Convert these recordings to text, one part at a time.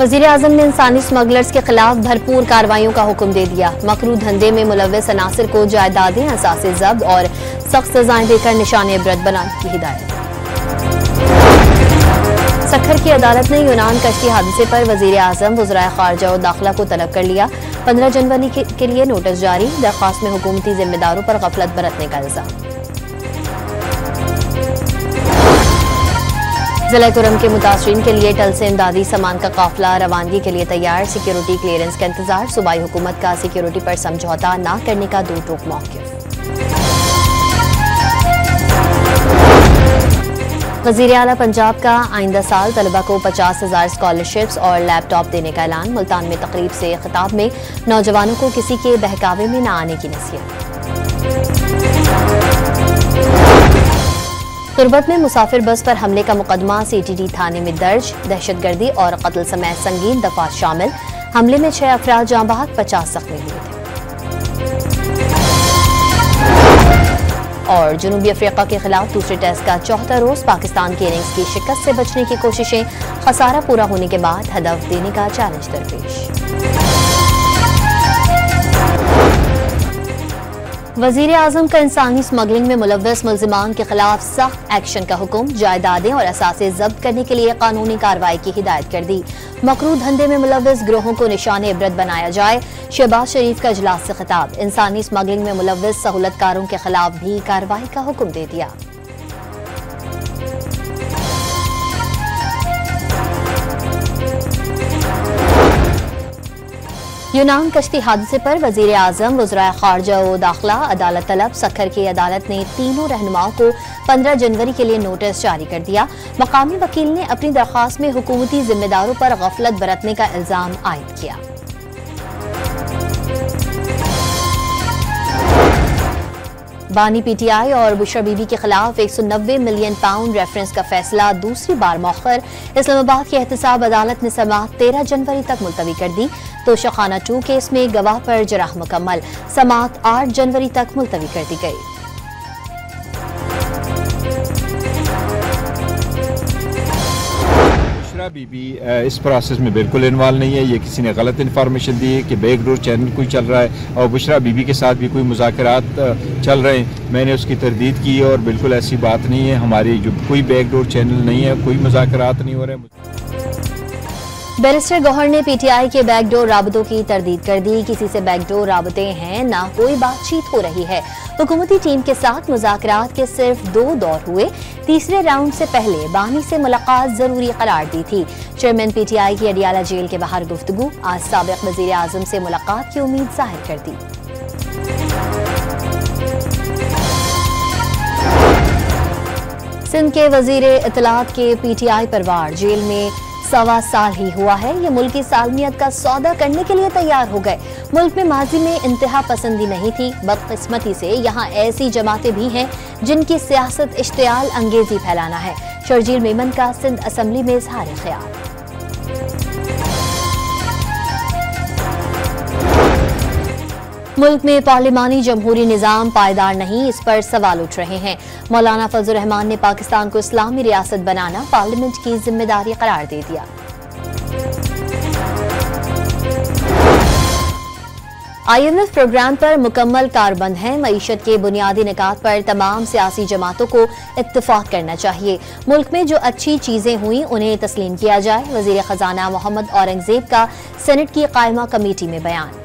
वज़ीर आज़म ने इंसानी स्मगलर्स के खिलाफ भरपूर कार्रवाइयों का हुक्म दे दिया। मकरू धंधे में मुलव्वस अनासिर को जायदादें, असासे जब्त और सख्त सजाएं देकर निशान इबरत बनाने की हिदायत। सखर की अदालत ने यूनान कश्ती हादसे पर वज़ीर आज़म, वज़राए ख़ारजा और दाखिला को तलब कर लिया। 15 जनवरी के लिए नोटिस जारी। दरख्वास्त में हुकूमती जिम्मेदारों पर गफलत बरतने का इल्जाम। जिला कुरम के मुतासरीन के लिए टल से इमदादी सामान का काफिला रवानगी के लिए तैयार। सिक्योरिटी क्लियरेंस का इंतजार। सूबाई हुकूमत का सिक्योरिटी पर समझौता न करने का दो टोक मौक़िफ़। वज़ीर आला पंजाब का आइंदा साल तलबा को 50,000 स्कॉलरशिप्स और लैपटॉप देने का ऐलान। मुल्तान में तकरीब से खिताब में नौजवानों को किसी के बहकावे में न आने की नसीहत। तुर्बत में मुसाफिर बस पर हमले का मुकदमा CTD थाने में दर्ज। दहशतगर्दी और कत्ल समेत संगीन दफात शामिल। हमले में 6 अफराद जाँ बहक, 50 जख्मी हुए थे। और जनूबी अफ्रीका के खिलाफ दूसरे टेस्ट का चौथा रोज पाकिस्तान की इनिंग्स की शिकस्त से बचने की कोशिशें। खसारा पूरा होने के बाद हदफ देने का चैलेंज दरपेश। वज़ीर आज़म का इंसानी स्मगलिंग में मुलव्वस मुल्ज़िमान के खिलाफ सख्त एक्शन का हुक्म। जायदादें और असासे जब्त करने के लिए कानूनी कार्रवाई की हिदायत कर दी। मकरू धंधे में मुलव्वस गिरोहों को निशान इबरत बनाया जाए। शहबाज शरीफ का इजलास से खिताब। इंसानी स्मगलिंग में मुलव्वस सहूलतकारों के खिलाफ भी कार्रवाई का हुक्म दे दिया। यूनान कश्ती हादसे पर वज़ीर आज़म, वज़राए ख़ारजा व दाखिला अदालत तलब। सखर की अदालत ने तीनों रहनुमाओं को 15 जनवरी के लिए नोटिस जारी कर दिया। मकामी वकील ने अपनी दरख्वास्त में हुकूमती जिम्मेदारों पर गफलत बरतने का इल्जाम आयद किया। बानी PTI और बुशरा बीबी के खिलाफ 190 मिलियन पाउंड रेफरेंस का फैसला दूसरी बार मौखर। इस्लामाबाद की एहतसाब अदालत ने समाअत 13 जनवरी तक मुलतवी कर दी। तोशाखाना 2 केस में गवाह पर जराह मुकम्मल। समाअत 8 जनवरी तक मुलतवी कर दी गई। बुशरा बीबी इस प्रोसेस में बिल्कुल इन्वॉल्व नहीं है। ये किसी ने गलत इन्फॉर्मेशन दी है कि बैकडोर चैनल कोई चल रहा है और बुशरा बीबी के साथ भी कोई मुज़ाकरात चल रहे हैं। मैंने उसकी तरदीद की और बिल्कुल ऐसी बात नहीं है। हमारी जो कोई बैकडोर चैनल नहीं है, कोई मुज़ाकरात नहीं हो रहे। बैरिस्टर गौहर ने PTI के बैकडोर राबतों की तरदीद कर दी। किसी से बैकडोर राबते हैं, ना कोई बातचीत हो रही है। हुकूमती टीम के साथ मुज़ाकरात के सिर्फ 2 दौर हुए। तीसरे राउंड से पहले बानी से मुलाकात जरूरी करार दी थी। चेयरमैन PTI की अडियाला जेल के बाहर गुफ्तगू। आज साबिक वज़ीर आज़म से मुलाकात की उम्मीद जाहिर कर दी। सिंध के वज़ीर इत्तलात के PTI परवार जेल में 1.25 साल ही हुआ है। ये मुल्क की सालमियत का सौदा करने के लिए तैयार हो गए। मुल्क में माजी में इंतहा पसंदी नहीं थी। बदकिस्मती से यहाँ ऐसी जमातें भी हैं जिनकी सियासत इश्तियाल अंगेजी फैलाना है। शर्जील मेमन का सिंध असम्बली में इजहार ख्याल। मुल्क में पार्लिमानी जमहूरी निज़ाम पायदार नहीं, इस पर सवाल उठ रहे हैं। मौलाना फजल रहमान ने पाकिस्तान को इस्लामी रियासत बनाना पार्लियामेंट की जिम्मेदारी करार दे दिया। IMF प्रोग्राम पर मुकम्मल कारबंद है। मईशत के बुनियादी निकात पर तमाम सियासी जमातों को इत्तफाक करना चाहिए। मुल्क में जो अच्छी चीजें हुई उन्हें तस्लीम किया जाए। वज़ीर खजाना मोहम्मद औरंगजेब का सेनेट की कायमा कमेटी में बयान।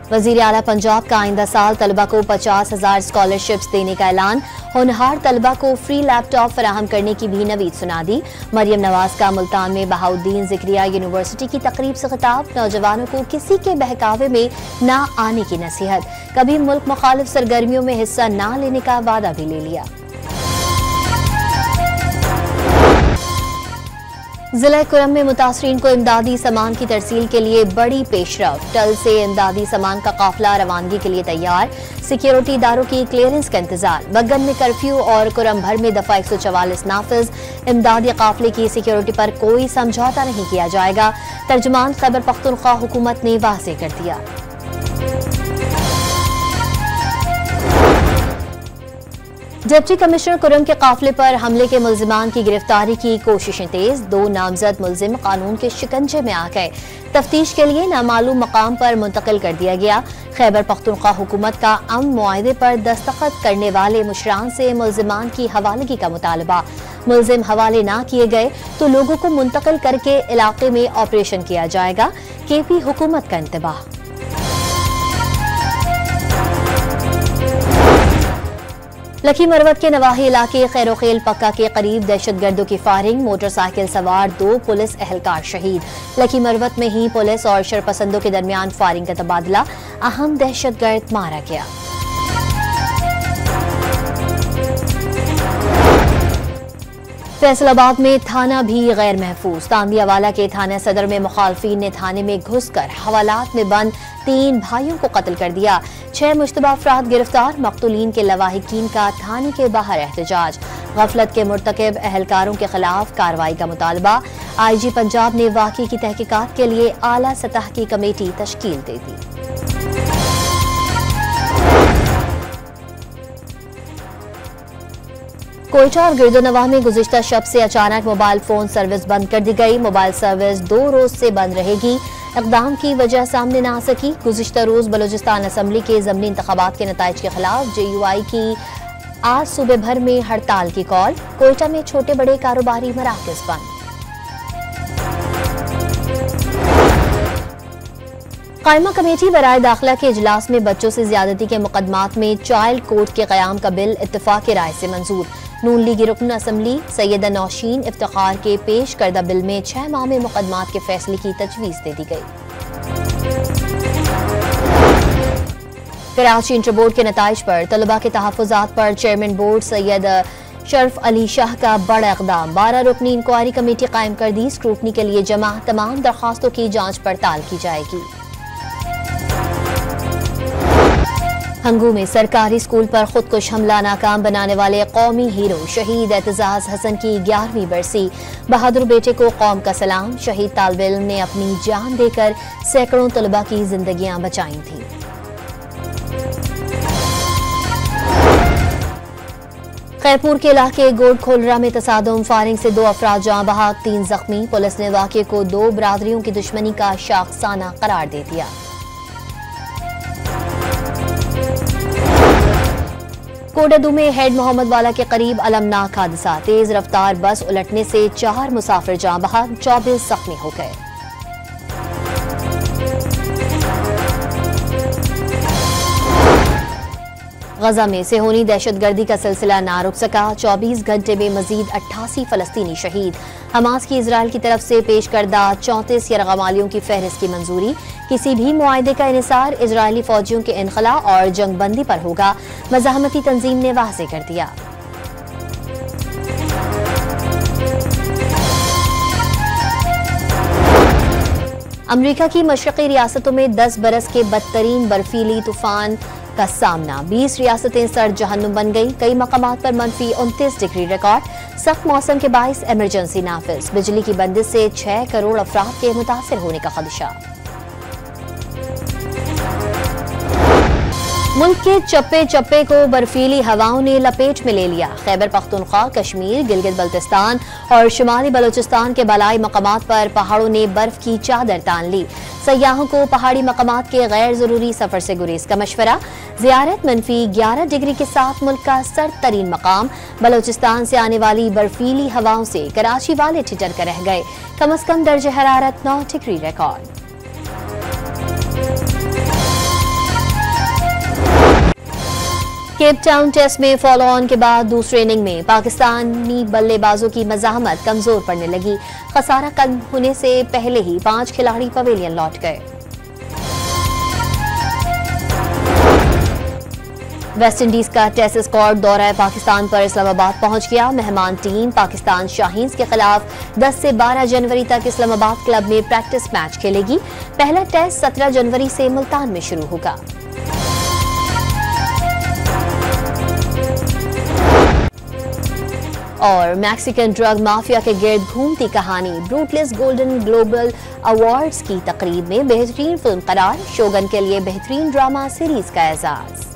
वज़ीर आला पंजाब का आइंदा साल तलबा को 50,000 स्कॉलरशिप्स देने का ऐलान। होनहार तलबा को फ्री लैपटॉप फराहम करने की भी नवीद सुना दी। मरियम नवाज का मुल्तान में बहाउद्दीन ज़िक्रिया यूनिवर्सिटी की तकरीब से खिताब। नौजवानों को किसी के बहकावे में ना आने की नसीहत। कभी मुल्क मुखालिफ सरगर्मियों में हिस्सा ना लेने का वादा भी ले लिया। जिला कुरम में मुतासरीन को इमदादी सामान की तरसील के लिए बड़ी पेशरफ। टल से इमदादी सामान का काफिला रवानगी के लिए तैयार। सिक्योरिटी इदारों की क्लियरेंस का इंतजार। बग्गन में कर्फ्यू और कुरम भर में दफा 144 नाफिज। इमदादी काफिले की सिक्योरिटी पर कोई समझौता नहीं किया जाएगा। तर्जुमान खैबर पख्तूनख्वा हुकूमत ने वाज़ेह कर दिया। डिप्टी कमिश्नर कुरम के काफिले पर हमले के मुल्जिमान की गिरफ्तारी की कोशिशें तेज। 2 नामजद मुल्जिम कानून के शिकंजे में आ गए। तफ्तीश के लिए नामालूम मकाम पर मुंतकिल कर दिया गया। खैबर पख्तूनख्वा हुकूमत का अमन मुआहदे पर दस्तखत करने वाले मुशरान से मुल्जिमान की हवालगी का मुतालबा। मुल्जिम हवाले ना किए गए तो लोगों को मुंतकिल करके इलाके में ऑपरेशन किया जाएगा। केपी हुकूमत का इंतबाह। लखी मरवत के नवाही इलाके खैरोखेल पक्का के करीब दहशतगर्दों की फायरिंग। मोटरसाइकिल सवार 2 पुलिस एहलकार शहीद। लखी मरवत में ही पुलिस और शरपसंदों के दरमियान फायरिंग का तबादला। अहम दहशतगर्द मारा गया। फैसलाबाद में थाना भी गैर महफूज। तांदियावाला के थाना सदर में मुखालफीन ने थाने में घुसकर हवालात में बंद 3 भाइयों को कत्ल कर दिया। 6 मुश्तबा अफराद गिरफ्तार। मकतूलीन के लवाहिकीन का थाने के बाहर एहतजाज। गफलत के मुर्तकिब एहलकारों के खिलाफ कार्रवाई का मुतालबा। IG पंजाब ने वाक़ई की तहकीकात के लिए आला सतह की कमेटी तश्कील दे दी। कोयटा और गिरदोनवाह में गुज़िश्ता शब से अचानक मोबाइल फोन सर्विस बंद कर दी गई। मोबाइल सर्विस 2 रोज से बंद रहेगी। इक़दाम की वजह सामने न आ सकी। गुज़िश्ता रोज बलूचिस्तान असम्बली के ज़मीनी इंतखाबात के नताइज के खिलाफ JUI की आज सूबे भर में हड़ताल की कॉल। कोयटा में छोटे बड़े कारोबारी मराकज़ बंद। कायमा कमेटी बराए दाखिला के इजलास में बच्चों से ज्यादती के मुकदमात में चाइल्ड कोर्ट के क़याम का बिल इत्तफाक़ राय से मंजूर। नून लीगी रुकन असम्बली सैयदा नौशीन इफ्तिखार के पेश करदा बिल में 6 माह में मुकदमात के फैसले की तजवीज़ दे दी गई। कराची इंटर बोर्ड के नताइज पर तलबा के तहफ़्फ़ुज़ात पर चेयरमैन बोर्ड सैयद शर्फ अली शाह का बड़ा इक़दाम। 12 रुकनी इंक्वायरी कमेटी कायम कर दी। स्क्रूटनी के लिए जमा तमाम दरखास्तों की जाँच पड़ताल की जाएगी। हंगू में सरकारी स्कूल पर खुदकुश हमला नाकाम बनाने वाले कौमी हीरो शहीद एतजाज हसन की 11वीं बरसी। बहादुर बेटे को कौम का सलाम। शहीद तालिब इल्म ने अपनी जान देकर सैकड़ों तलबा की जिंदगियां बचाई थी। खैरपुर के इलाके गोड खोलरा में तसादुम फायरिंग से 2 अफराद जाँ बहक 3 जख्मी। पुलिस ने वाक़े को 2 बरादरियों की दुश्मनी का शाखसाना करार दे दिया। कोडदू में हेड मोहम्मद वाला के करीब अलमनाक हादसा। तेज रफ्तार बस उलटने से 4 मुसाफिर जाँ बहक 24 जख्मी हो गए। गजा में सेहोनी दहशतगर्दी का सिलसिला ना रुक सका। 24 घंटे में मजीद 88 फलस्तीनी शहीद। हमास की इजराइल की तरफ से पेश करदा 34 यरगमालियों की फहरिस्त की मंजूरी। किसी भी मुआहदे का इन्हिसार इजरायली फौजियों के इनखला और जंगबंदी पर होगा। मज़ाहमती तंजीम ने वाज़ेह कर दिया। अमरीका की मशरक़ी रियासतों में 10 बरस के बदतरीन बर्फीली तूफान का सामना। 20 रियासतें सर्द जहन्नुम बन गई। कई मकामात पर -29 डिग्री रिकॉर्ड। सख्त मौसम के बाइस इमरजेंसी नाफिज। बिजली की बंदिश से 6 करोड़ अफराद के मुतासिर होने का खदशा। मुल्क के चप्पे चप्पे को बर्फीली हवाओं ने लपेट में ले लिया। खैबर पख्तूनख्वा, कश्मीर, गिलगित बल्तिस्तान और शुमाली बलूचिस्तान के बलाई मकामात पर पहाड़ों ने बर्फ की चादर तान ली। सयाहों को पहाड़ी मकामात के गैर जरूरी सफर से गुरेज का मशवरा। जियारत -11 डिग्री के साथ मुल्क का सर्द तरीन मकाम। बलूचिस्तान से आने वाली बर्फीली हवाओं से कराची वाले ठिठर कर रह गए। कम अज कम दर्ज हरारत 9 degree record. Cape Town test में फॉलो ऑन के बाद दूसरे इनिंग में पाकिस्तानी बल्लेबाजों की मज़ाहमत कमजोर पड़ने लगी। खसारा कम होने से पहले ही 5 खिलाड़ी पवेलियन लौट गए। वेस्ट इंडीज का टेस्ट स्क्वाड दौरा पाकिस्तान पर इस्लामाबाद पहुंच गया। मेहमान टीम पाकिस्तान शाहीन्स के खिलाफ 10 से 12 जनवरी तक इस्लामाबाद क्लब में प्रैक्टिस मैच खेलेगी। पहला टेस्ट 17 जनवरी से मुल्तान में शुरू होगा। और मैक्सिकन ड्रग माफिया के गिर्द घूमती कहानी। ब्रूटलेस गोल्डन ग्लोबल अवार्ड्स की तकरीब में बेहतरीन फिल्म करार। शोगन के लिए बेहतरीन ड्रामा सीरीज का एजाज।